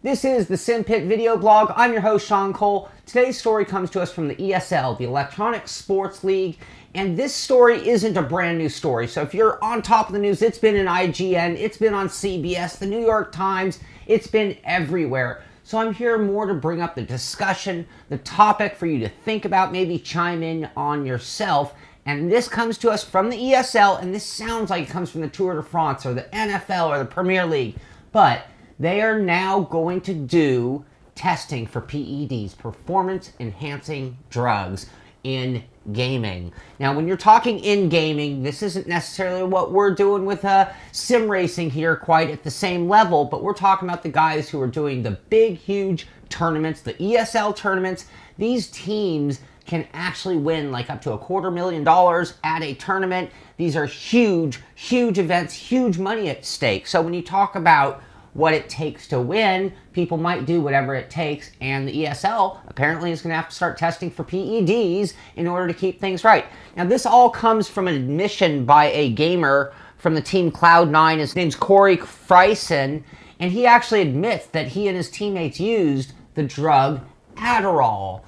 This is the Simpit video blog. I'm your host, Shaun Cole. Today's story comes to us from the ESL, the Electronic Sports League, and this story isn't a brand new story. So if you're on top of the news, it's been in IGN, it's been on CBS, the New York Times, it's been everywhere. So I'm here more to bring up the discussion, the topic for you to think about, maybe chime in on yourself. And this comes to us from the ESL, and this sounds like it comes from the Tour de France or the NFL or the Premier League, but they are now going to do testing for PEDs, performance-enhancing drugs, in gaming. Now, when you're talking in gaming, this isn't necessarily what we're doing with sim racing here quite at the same level, but we're talking about the guys who are doing the big, huge tournaments, the ESL tournaments. These teams can actually win like up to $250,000 at a tournament. These are huge, huge events, huge money at stake. So when you talk about what it takes to win, people might do whatever it takes, and the ESL apparently is going to have to start testing for PEDs in order to keep things right. Now, this all comes from an admission by a gamer from the team Cloud9. His name's Corey Friesen, and he actually admits that he and his teammates used the drug adderall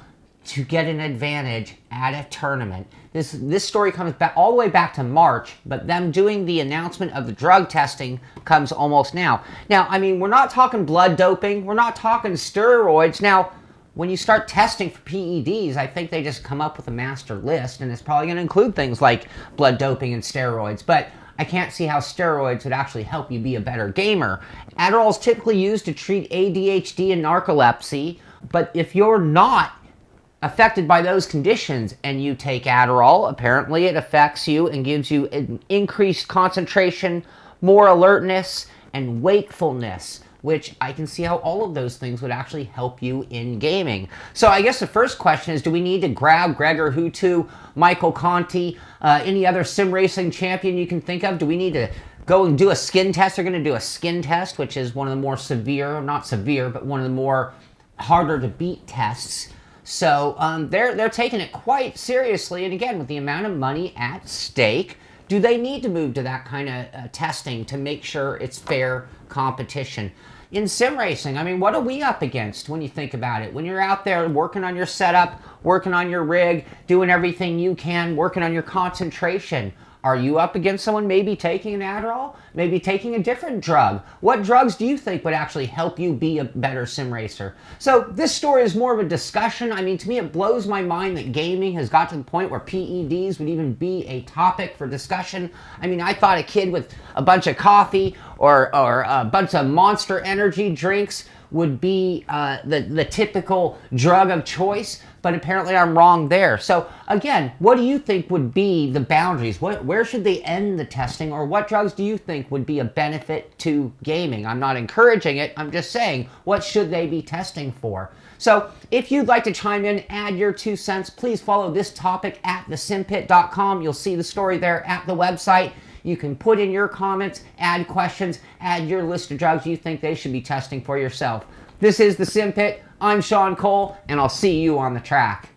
to get an advantage at a tournament. This story comes back all the way back to March, but them doing the announcement of the drug testing comes almost now. Now, I mean, we're not talking blood doping, we're not talking steroids. Now, when you start testing for PEDs, I think they just come up with a master list, and it's probably going to include things like blood doping and steroids, but I can't see how steroids would actually help you be a better gamer. Adderall is typically used to treat ADHD and narcolepsy, but if you're not affected by those conditions and you take Adderall, apparently it affects you and gives you an increased concentration, more alertness, and wakefulness, which I can see how all of those things would actually help you in gaming. So I guess the first question is, do we need to grab Gregor Hutu, Michael Conti, any other sim racing champion you can think of? Do we need to go and do a skin test? They're going to do a skin test, which is one of the more severe, not severe, but one of the more harder to beat tests. So they're taking it quite seriously, and again, with the amount of money at stake, do they need to move to that kind of testing to make sure it's fair competition? In sim racing, I mean, what are we up against when you think about it? When you're out there working on your setup, working on your rig, doing everything you can, working on your concentration, are you up against someone maybe taking an Adderall, maybe taking a different drug? What drugs do you think would actually help you be a better sim racer? So this story is more of a discussion. I mean, to me, it blows my mind that gaming has got to the point where PEDs would even be a topic for discussion. I mean, I thought a kid with a bunch of coffee or a bunch of Monster Energy drinks would be the typical drug of choice, but apparently I'm wrong there. So again, what do you think would be the boundaries? Where should they end the testing, or what drugs do you think would be a benefit to gaming? I'm not encouraging it, I'm just saying, what should they be testing for? So if you'd like to chime in, add your 2 cents, please follow this topic at thesimpit.com. You'll see the story there at the website. You can put in your comments, add questions, add your list of drugs you think they should be testing for yourself. This is the Simpit. I'm Shaun Cole, and I'll see you on the track.